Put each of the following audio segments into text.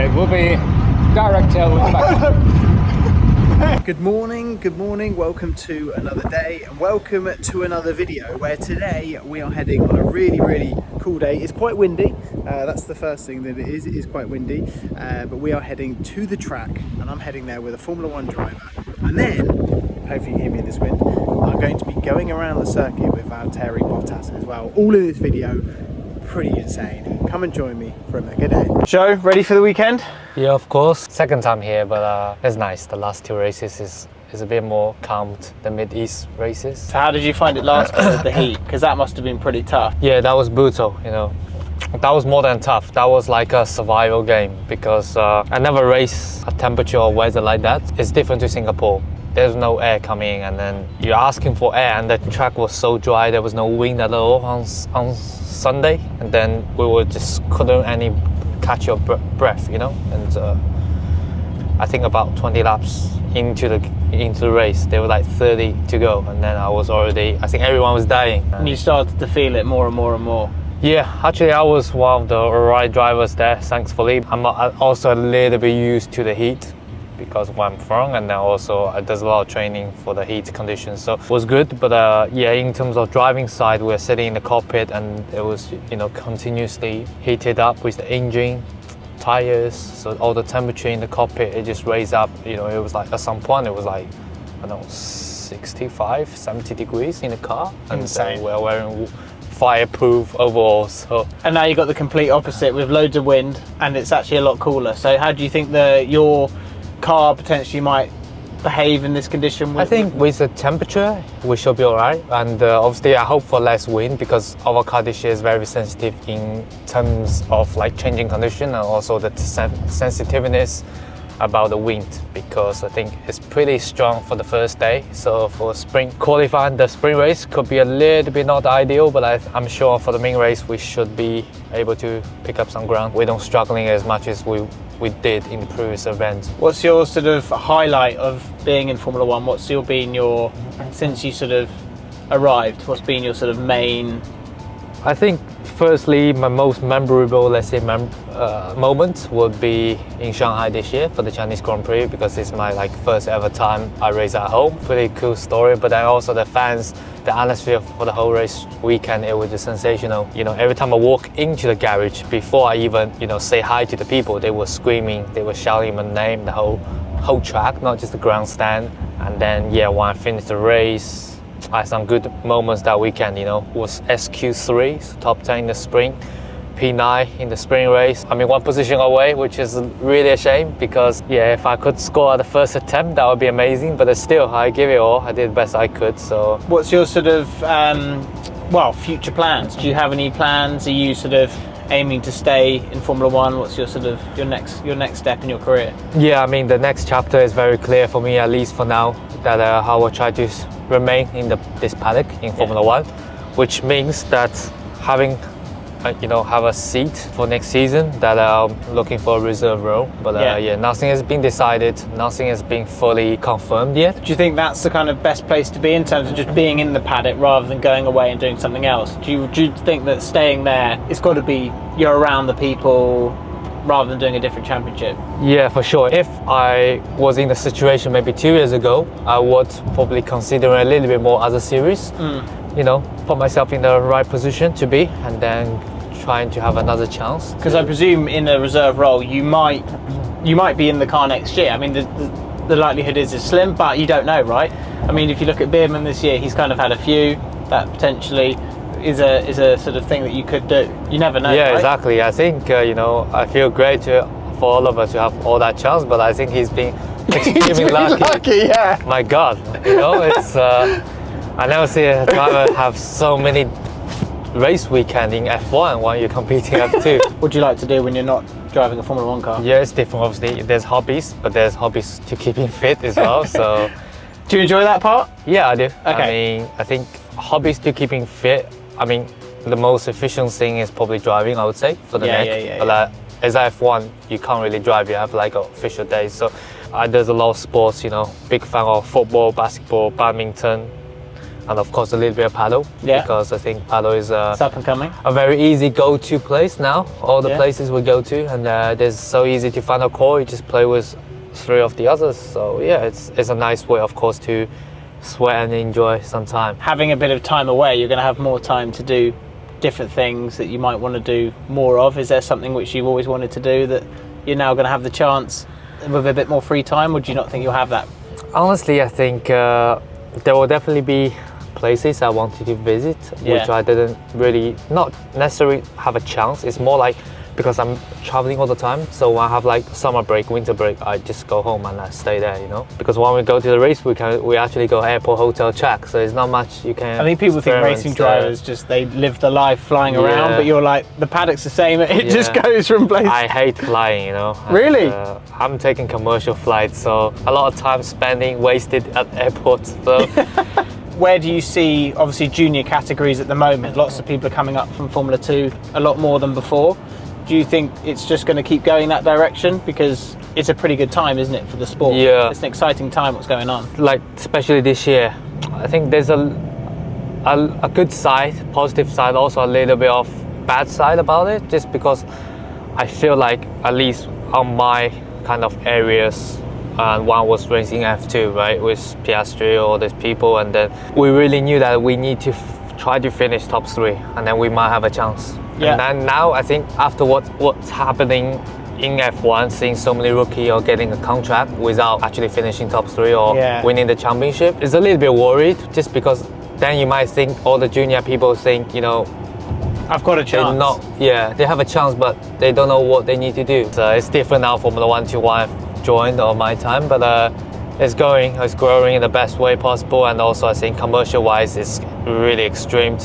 it will be direct tail with the back. Good morning, welcome to another day and welcome to another video where today we are heading on a really cool day. It's quite windy, that's the first thing that it is quite windy, but we are heading to the track and I'm heading there with a Formula 1 driver, and then, hopefully you hear me in this wind, I'm going to be going around the circuit with Valtteri Bottas as well, all in this video. Pretty insane. Come and join me for a mega day. Joe, ready for the weekend? Yeah, of course. Second time here, but it's nice. The last two races is a bit more calmed than Mid-East races. So how did you find it last time with the heat? Because that must have been pretty tough. Yeah, that was brutal, you know. That was more than tough. That was like a survival game because I never raced a temperature or weather like that. It's different to Singapore. There's no air coming and then you're asking for air and the track was so dry, there was no wind at all on Sunday, and then we were just couldn't catch your breath, you know. And I think about 20 laps into the race, there were like 30 to go, and then I think everyone was dying. And you started to feel it more and more. Yeah, actually I was one of the right drivers there, thankfully. I'm also a little bit used to the heat because where I'm from, and then also there's a lot of training for the heat conditions, so it was good. But yeah, in terms of driving side, we're sitting in the cockpit and it was, you know, continuously heated up with the engine, tires, so all the temperature in the cockpit, it just raised up, you know. It was like at some point it was like, I don't know, 65, 70 degrees in the car. Insane. And we're wearing fireproof overalls. So. And now you've got the complete opposite with loads of wind and it's actually a lot cooler. So how do you think your car potentially might behave in this condition? I think with the temperature we should be alright, and obviously I hope for less wind because our car this year is very sensitive in terms of like changing condition and also the sensitiveness about the wind, because I think it's pretty strong for the first day. So for spring qualifying, the spring race could be a little bit not ideal, but I'm sure for the main race we should be able to pick up some ground. We don't struggling as much as we did in the previous event. What's your sort of highlight of being in Formula 1? Since you sort of arrived, what's been your sort of main? I think firstly my most memorable, let's say, moment would be in Shanghai this year for the Chinese Grand Prix, because it's my first ever time I race at home. Pretty cool story, but then also the fans, the atmosphere for the whole race weekend, it was just sensational. You know, every time I walk into the garage, before I even, you know, say hi to the people, they were screaming, they were shouting my name, the whole track, not just the grandstand. And then yeah, when I finished the race, I had some good moments that weekend, you know. Was SQ3, so top 10 in the sprint, P9 in the sprint race. I mean, one position away, which is really a shame because yeah, if I could score at the first attempt, that would be amazing. But still, I give it all. I did the best I could. So, what's your sort of future plans? Do you have any plans? Are you sort of aiming to stay in Formula 1? What's your sort of your next step in your career? Yeah, I mean, the next chapter is very clear for me, at least for now, that I will try to remain in this paddock in Formula 1, which means that having have a seat for next season, that I'm looking for a reserve role. But yeah, nothing has been decided, nothing has been fully confirmed yet. Do you think that's the kind of best place to be in terms of just being in the paddock rather than going away and doing something else? Do you think that staying there, it's got to be you're around the people rather than doing a different championship? Yeah, for sure. If I was in the situation maybe 2 years ago, I would probably consider a little bit more other series. You know, put myself in the right position to be, and then trying to have another chance. Because I presume in a reserve role you might be in the car next year. I mean, the likelihood is slim, but you don't know, right? I mean, if you look at Beerman this year, he's kind of had a few that potentially is a sort of thing that you could do. You never know. Yeah, right? Exactly. I think I feel great for all of us to have all that chance, but I think he's been extremely lucky. Yeah. My God, you know, it's I never see a driver have so many race weekend in F1 while you're competing F2. What do you like to do when you're not driving a Formula 1 car? Yeah, it's different. Obviously, there's hobbies, but there's hobbies to keeping fit as well. So, do you enjoy that part? Yeah, I do. Okay. I mean, I think hobbies to keeping fit. I mean, the most efficient thing is probably driving, I would say, for the neck. Yeah. But as F1, you can't really drive. You have official days. So there's a lot of sports. You know, big fan of football, basketball, badminton. and of course a little bit of paddle. Yeah. Because I think paddle is It's up and coming. a very easy go-to place now. All the Yeah. places we go to, and it's so easy to find a core. You just play with 3 of the others. So yeah, it's a nice way, of course, to sweat and enjoy some time. Having a bit of time away, you're going to have more time to do different things that you might want to do more of. Is there something which you've always wanted to do that you're now going to have the chance with a bit more free time, or do you not think you'll have that? Honestly, I think there will definitely be places I wanted to visit, which I didn't really, not necessarily have a chance. It's more like because I'm traveling all the time, so when I have like summer break, winter break, I just go home and I stay there, you know. Because when we go to the race, we actually go airport, hotel, check. So there's not much you can. I think people think racing drivers just they live the life flying around, but you're like the paddock's the same. It just goes from place. I hate flying, you know. Really? And, I'm taking commercial flights, so a lot of time spending wasted at airports. So. Where do you see, obviously, junior categories at the moment? Lots of people are coming up from Formula 2, a lot more than before. Do you think it's just going to keep going that direction? Because it's a pretty good time, isn't it, for the sport? Yeah. It's an exciting time, what's going on. Like, especially this year, I think there's a good side, positive side, also a little bit of bad side about it, just because I feel like, at least on my kind of areas, and one was racing F2, right, with Piastri, all these people, and then we really knew that we need to try to finish top 3, and then we might have a chance. Yeah. And then now I think after what's happening in F1, seeing so many rookies or getting a contract without actually finishing top 3 or winning the championship, it's a little bit worried, just because then you might think all the junior people think, you know, I've got a chance. They have a chance, but they don't know what they need to do. So it's different now, Formula 1 to one I've joined on my time, but it's growing in the best way possible, and also I think commercial-wise, it's really extreme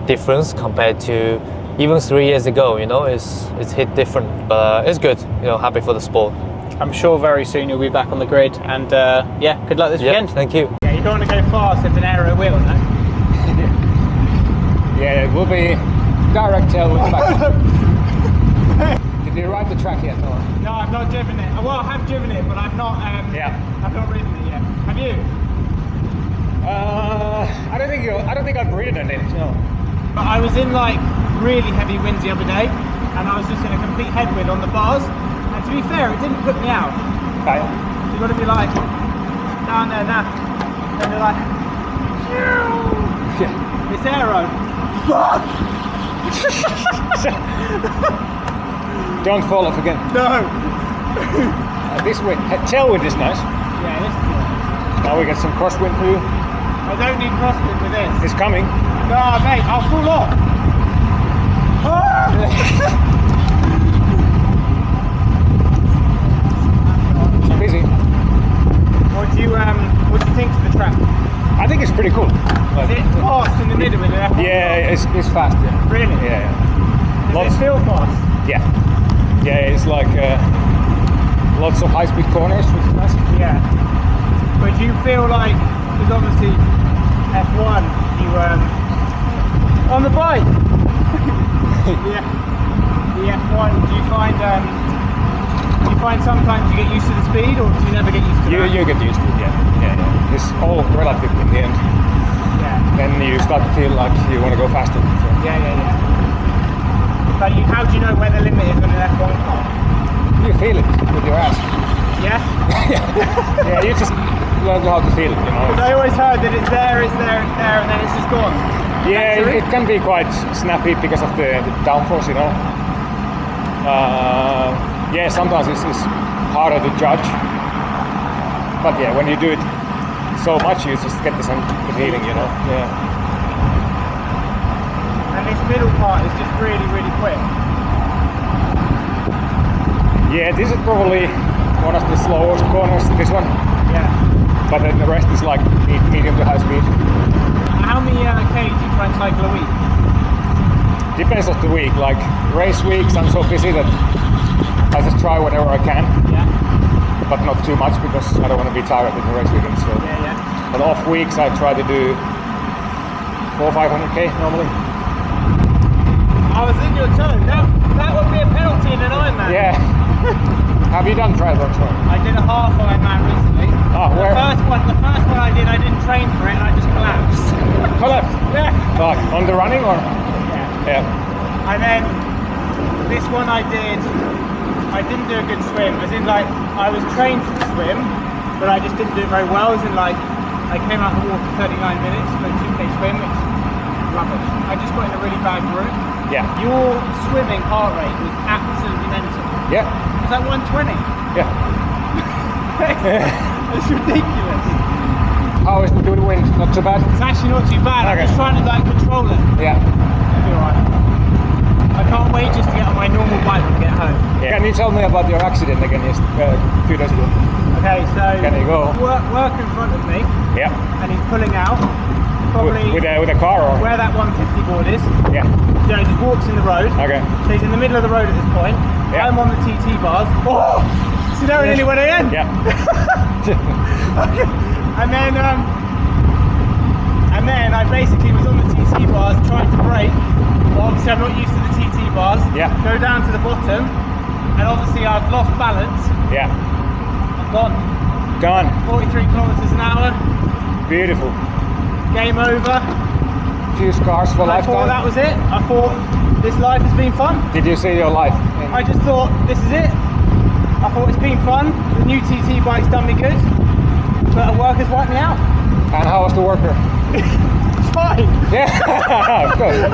difference compared to even 3 years ago. You know, it's hit different, but it's good. You know, happy for the sport. I'm sure very soon you'll be back on the grid, and good luck this weekend. Thank you. Yeah, you don't want to go fast with an aero wheel, no? Yeah, it will be direct tail with the back. Did you ride the track yet? Or? No, I've not driven it. Well, I have driven it, but I've not. I've not ridden it yet. Have you? I don't think I've ridden it. No. I was in like really heavy winds the other day, and I was just in a complete headwind on the bars. And to be fair, it didn't put me out. Okay. You've got to be like down there now, and they're like, it's aero. Don't fall off again. No. This wind, tailwind is nice. Yeah, this is good. Now we get some crosswind for you. I don't need crosswind with this. It's coming. No, mate, I'll fall off. It's busy. What do you think of the track? I think it's pretty cool. Is it fast in the middle with an F1? Yeah, it's fast. Yeah. Really? Yeah. Does it feel fast? Yeah. Yeah, it's like lots of high-speed corners, which is nice. Yeah. But do you feel like, because obviously F1, you on the bike. Yeah. The F1. Do you find sometimes you get used to the speed, or do you never get used to it? You get used to it. Yeah. It's all relative in the end. Yeah. Then you start to feel like you want to go faster. So. Yeah. But how do you know where the limit is on an F1 car? You feel it with your ass. Yeah? Yeah, you just learn how to feel it, you know. Because I always heard that it's there, and then it's just gone. Yeah, it can be quite snappy because of the downforce, you know. Yeah, sometimes it's harder to judge. But yeah, when you do it so much, you just get the feeling, you know. Yeah. And this middle part is just really, really quick. Yeah, this is probably one of the slowest corners, this one. Yeah. But then the rest is like medium to high speed. How many Ks do you try and cycle a week? Depends on the week. Like race weeks, I'm so busy that I just try whenever I can. Yeah. But not too much because I don't want to be tired in the race weekend. So. Yeah. But off weeks I try to do 400 or 500k normally. I was in your toe. That would be a penalty in an Ironman. Yeah. Have you done triathlons? I did a half Ironman recently. Where? The first one I did, I didn't train for it and I just collapsed. Collapsed? Yeah. Fuck. On the running or? Yeah. Yeah. And then this one I didn't do a good swim. As in like, I was trained to swim, but I just didn't do it very well. As in like, I came out of the water 39 minutes for a 2K swim, which is rubbish. I just got in a really bad group. Yeah. Your swimming heart rate was absolutely mental. Yeah. It was like 120. Yeah. It's ridiculous. How is the good wind? Not too bad? It's actually not too bad. Okay. I'm just trying to like control it. Yeah. It'll be alright. I can't wait just to get on my normal bike when I get home. Yeah. Can you tell me about your accident again a few days ago? Okay, so Can you go? Work in front of me, Yeah. and he's pulling out. Probably With a car or? where that 150 board is. Yeah. You know, he just walks in the road. Okay. So he's in the middle of the road at this point. Yeah. I'm on the TT bars. Oh! So there nearly went in. Yeah. And then I basically was on the TT bars trying to brake. Well, obviously I'm not used to the TT bars. Yeah. Go down to the bottom, and obviously I've lost balance. Yeah. I'm gone. Done. 43 kilometers an hour. Beautiful. Game over. Few scars for I lifetime. thought that was it. I thought this life has been fun. Did you see your life? I just thought this is it. I thought it's been fun. The new TT bike's done me good, but a worker's wiped me out. And how was the worker? It's fine. Yeah. Good.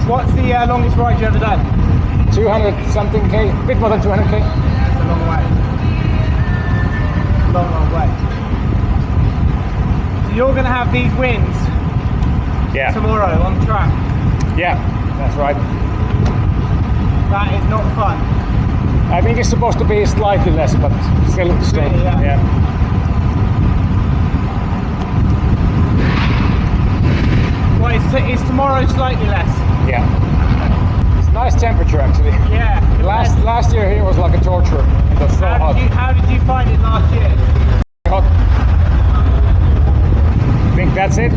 What's the longest ride you ever done? 200 something K, bit more than 200 K. It's a long way. Long way. So you're going to have these wins Yeah. tomorrow on track. Yeah, that's right. That is not fun. I think it's supposed to be slightly less, but still. Really, yeah. Well, it's tomorrow slightly less. Yeah. It's nice temperature actually. Yeah. Last year here was like a torture. It was so hot. How did you find it last year? Hot. I think that's it.